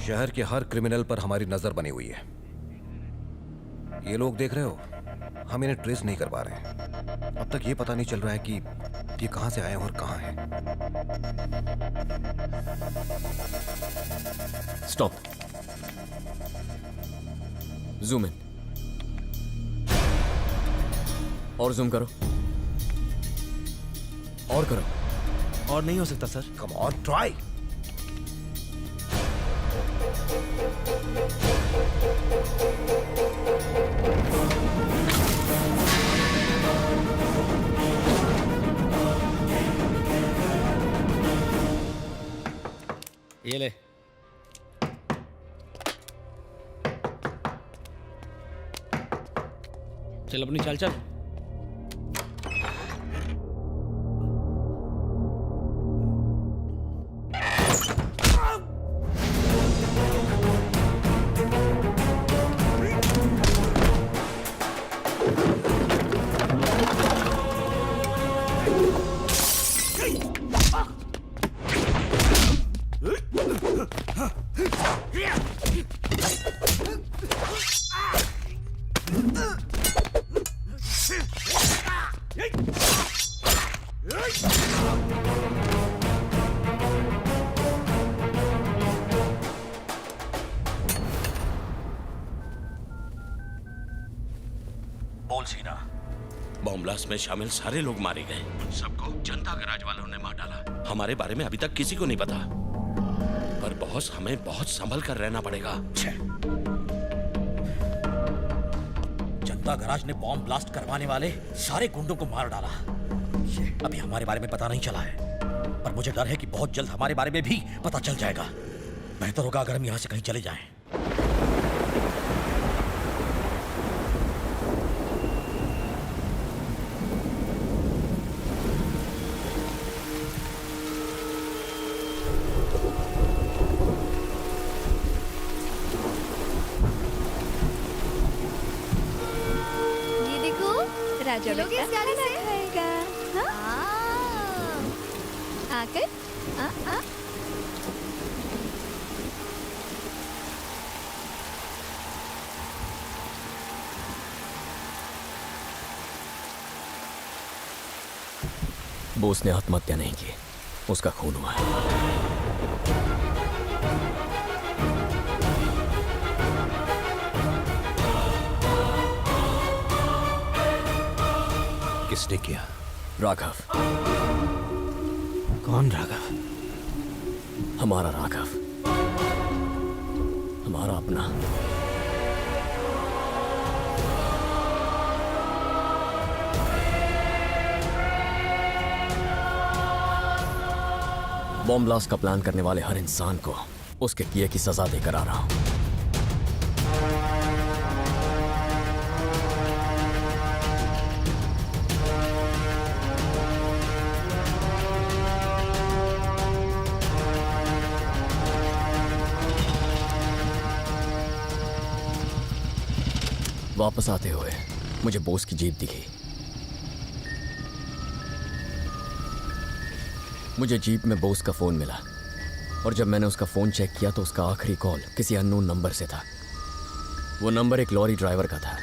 शहर के हर क्रिमिनल पर हमारी नजर बनी हुई है। ये लोग देख रहे हो, हम इन्हें ट्रेस नहीं कर पा रहे हैं। अब तक ये पता नहीं चल रहा है कि ये कहां से आए हैं और कहां हैं। स्टॉप। जूम इन और जूम करो और करो। और नहीं हो सकता सर। Come on, try. ये ले। चल अपनी चाल चल। बोल सीना। बॉम्ब ब्लास्ट में शामिल सारे लोग मारे गए। उन सबको जनता गराज वालों ने मार डाला। हमारे बारे में अभी तक किसी को नहीं पता, पर बॉस हमें बहुत संभल कर रहना पड़ेगा। जनता गराज ने बॉम्ब ब्लास्ट करवाने वाले सारे गुंडों को मार डाला। अभी हमारे बारे में पता नहीं चला है, पर मुझे डर है कि बहुत जल्द हमारे बारे में भी पता चल जाएगा। बेहतर होगा अगर हम यहाँ से कहीं चले जाएं। राजा लोग इस गाड़ी से खाएगा। आकर बोस ने आत्महत्या नहीं की, उसका खून हुआ है। किसने किया? राघव। कौन राघव? हमारा राघव, हमारा अपना। बॉम्ब ब्लास्ट का प्लान करने वाले हर इंसान को उसके किए की सजा देकर आ रहा हूं। वापस आते हुए मुझे बोस की जीप दिखी। मुझे जीप में बोस का फोन मिला और जब मैंने उसका फोन चेक किया तो उसका आखिरी कॉल किसी अननोन नंबर से था। वो नंबर एक लॉरी ड्राइवर का था।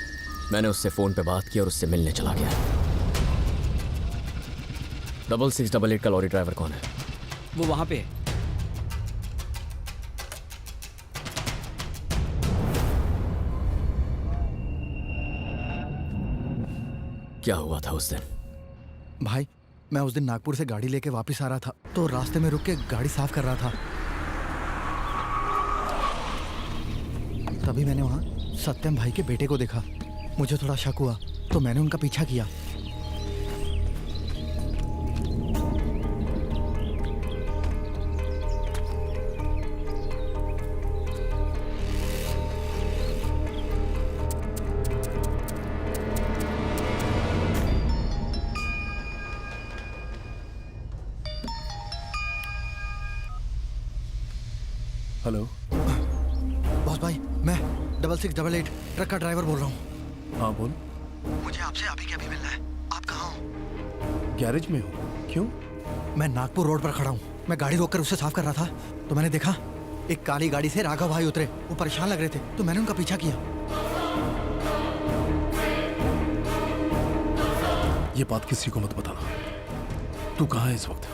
मैंने उससे फोन पे बात की और उससे मिलने चला गया। 6688 का लॉरी ड्राइवर कौन है? वो वहां पे है। क्या हुआ था उस दिन? भाई, मैं उस दिन नागपुर से गाड़ी लेके वापस आ रहा था तो रास्ते में रुक के गाड़ी साफ कर रहा था। तभी मैंने वहाँ सत्यम भाई के बेटे को देखा। मुझे थोड़ा शक हुआ तो मैंने उनका पीछा किया। हेलो बॉस भाई, मैं 6688 ट्रक का ड्राइवर बोल रहा हूँ। हाँ बोल। मुझे आपसे अभी के अभी मिलना है। आप कहाँ हो? गैरेज में हो? क्यों? मैं नागपुर रोड पर खड़ा हूँ। मैं गाड़ी रोककर उसे साफ कर रहा था तो मैंने देखा एक काली गाड़ी से राघव भाई उतरे, वो परेशान लग रहे थे तो मैंने उनका पीछा किया। ये बात किसी को मत बताना। तू कहाँ है इस वक्त?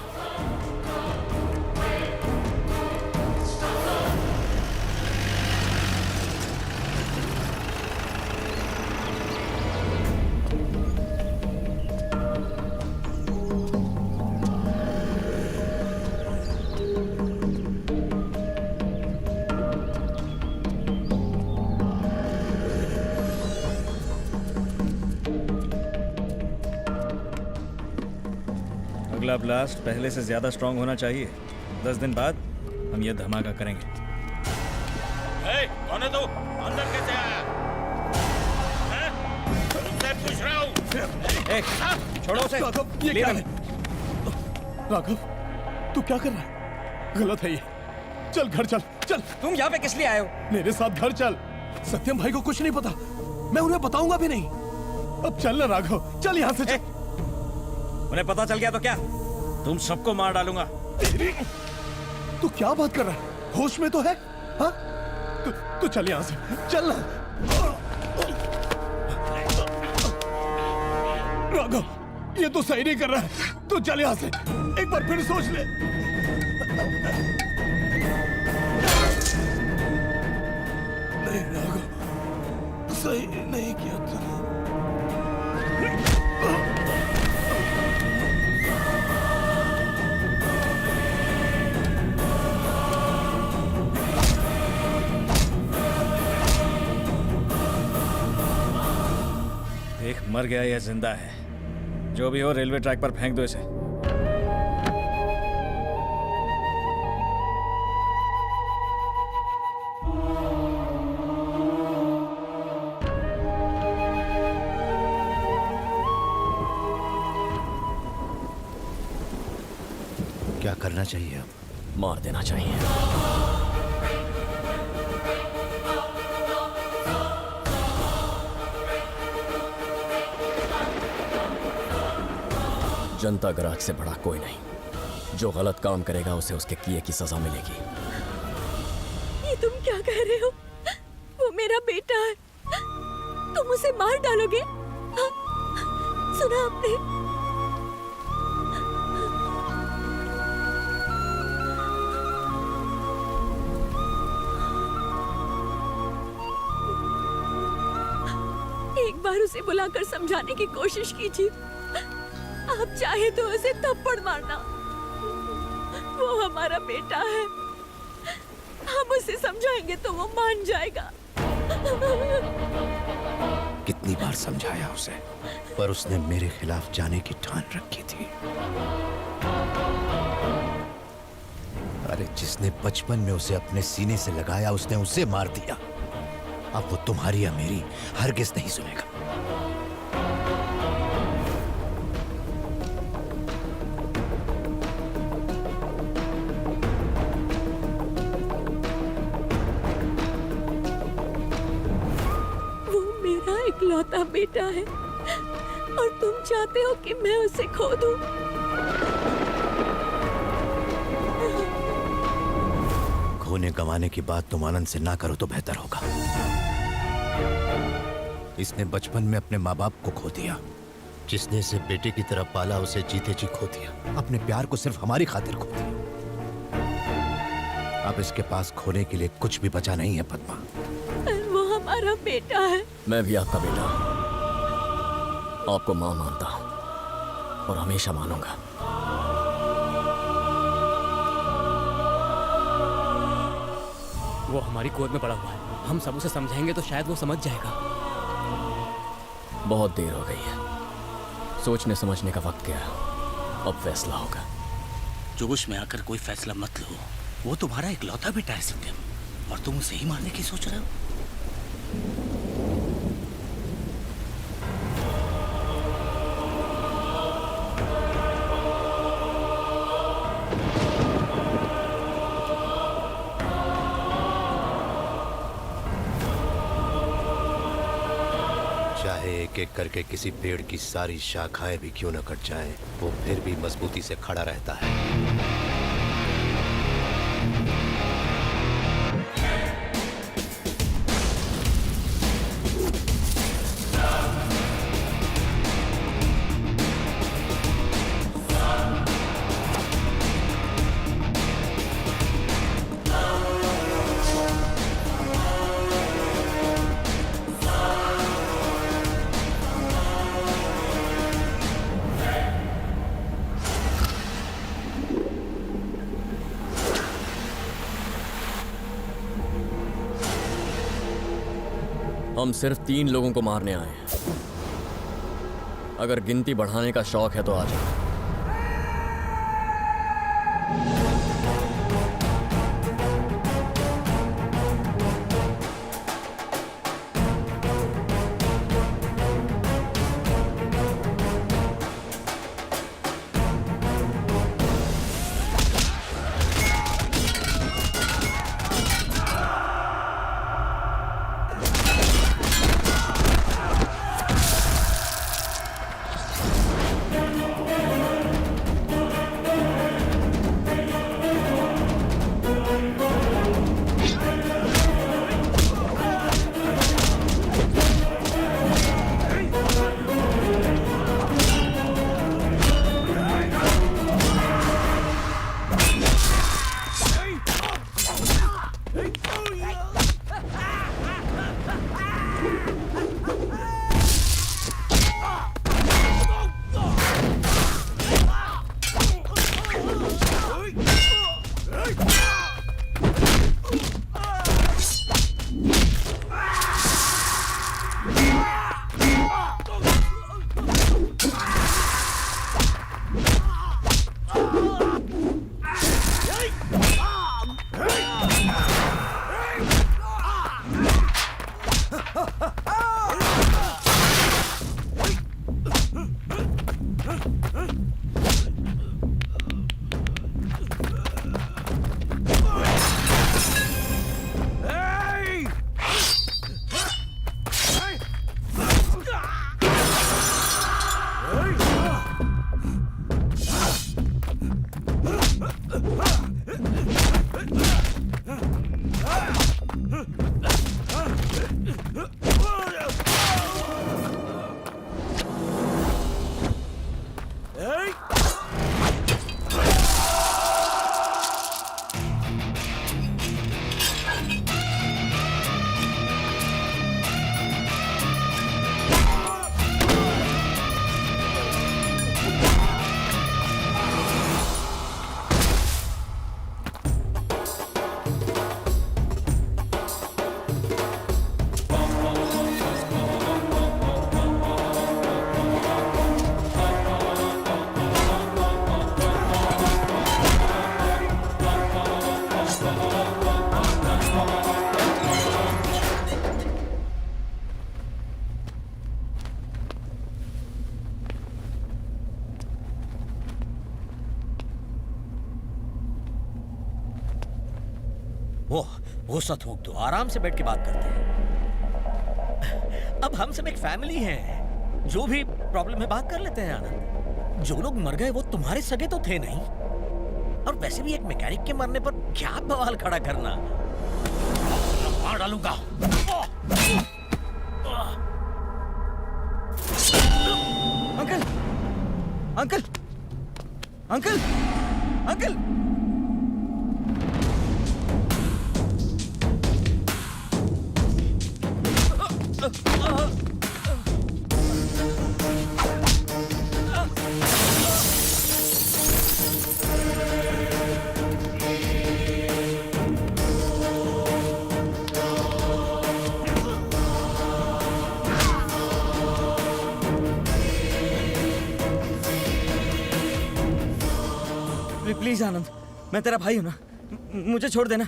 अगला ब्लास्ट पहले से ज्यादा स्ट्रांग होना चाहिए। 10 दिन बाद हम ये धमाका करेंगे। कौन है तू? अंदर कैसे आया? हैं? तुमसे पूछ रहा हूँ। छोड़ो उसे। राघव, ये ले क्या रहे है? राघव, तू क्या कर रहा है? गलत है ये। चल घर चल, चल। तुम यहाँ पे किस लिए आए हो? मेरे साथ घर चल। सत्यम भाई को कुछ नहीं पता, मैं उन्हें बताऊंगा भी नहीं। अब चल ना राघव, चल यहाँ से चल। उन्हें पता चल गया तो क्या? तुम सबको मार डालूंगा। तू क्या बात कर रहा है? होश में तो है? हाँ? तू चल यहाँ से, चल ना। राघव, ये तो सही नहीं कर रहा है। तू चल यहाँ से, एक बार फिर सोच ले। नहीं राघव, सही नहीं किया तूने। एक मर गया या जिंदा है, जो भी हो रेलवे ट्रैक पर फेंक दो इसे। क्या करना चाहिए अब? मार देना चाहिए। जनता गराज से बड़ा कोई नहीं। जो गलत काम करेगा उसे उसके किए की सजा मिलेगी। ये तुम क्या कह रहे हो? वो मेरा बेटा है, तुम उसे मार डालोगे? हाँ? सुना आपने? एक बार उसे बुलाकर समझाने की कोशिश कीजिए। आप चाहे तो उसे थप्पड़ मारना, वो हमारा बेटा है। हम उसे समझाएंगे तो वो मान जाएगा। कितनी बार समझाया उसे, पर उसने मेरे खिलाफ जाने की ठान रखी थी। अरे जिसने बचपन में उसे अपने सीने से लगाया, उसने उसे मार दिया। अब वो तुम्हारी या मेरी हरगिज नहीं सुनेगा। वो मेरा इकलौता बेटा है और तुम चाहते हो कि मैं उसे खो दूं? खोने गंवाने की बात तुम आनंद से ना करो तो बेहतर होगा। इसने बचपन में अपने माँ बाप को खो दिया। जिसने इसे बेटे की तरह पाला, उसे जीते जी खो दिया। अपने प्यार को सिर्फ हमारी खातिर खो दिया। अब इसके पास खोने के लिए कुछ भी बचा नहीं है पद्मा। वो हमारा बेटा है। मैं भी आपका बेटा हूं। आपको मां मानता हूं और हमेशा मानूंगा। वो हमारी गोद में पड़ा हुआ है, हम सब उसे समझाएंगे तो शायद वो समझ जाएगा। बहुत देर हो गई है, सोचने समझने का वक्त गया। अब फैसला होगा। जोश में आकर कोई फैसला मत लो। वो तुम्हारा इकलौता बेटा है सत्यम, और तुम उसे ही मारने की सोच रहे हो। चाहे एक एक करके किसी पेड़ की सारी शाखाएं भी क्यों न कट जाएं, वो फिर भी मजबूती से खड़ा रहता है। हम सिर्फ 3 लोगों को मारने आए हैं। अगर गिनती बढ़ाने का शौक है तो आ जाओ। वो सतमुख तो आराम से बैठ के बात करते हैं। अब हम सब एक फैमिली हैं, जो भी प्रॉब्लम है बात कर लेते हैं आनंद। जो लोग मर गए वो तुम्हारे सगे तो थे नहीं, और वैसे भी एक मैकेनिक के मरने पर क्या बवाल खड़ा करना। मार डालूंगा। Uncle uncle uncle uncle please Anand, मैं तेरा भाई हूं ना, मुझे छोड़ देना।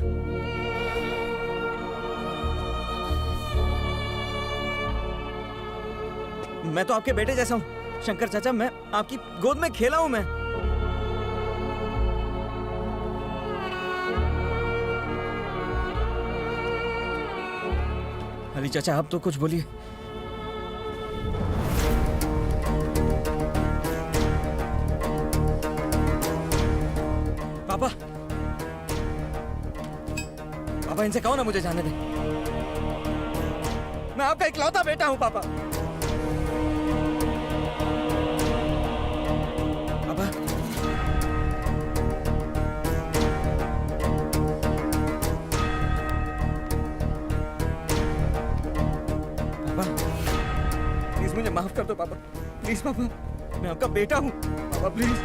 मैं तो आपके बेटे जैसा हूं शंकर चाचा, मैं आपकी गोद में खेला हूं मैं। अली चाचा आप तो कुछ बोलिए। पापा पापा इनसे कहो ना मुझे जाने दे, मैं आपका इकलौता बेटा हूं पापा। पापा पापा प्लीज मुझे माफ कर दो पापा, प्लीज पापा, मैं आपका बेटा हूं पापा, प्लीज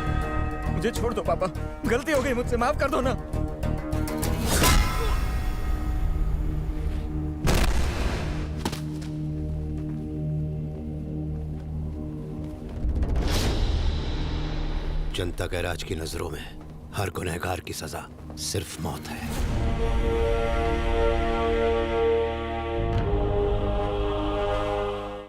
मुझे छोड़ दो पापा, गलती हो गई मुझसे, माफ कर दो ना। जनता गैराज की नजरों में हर गुनहगार की सजा सिर्फ मौत है।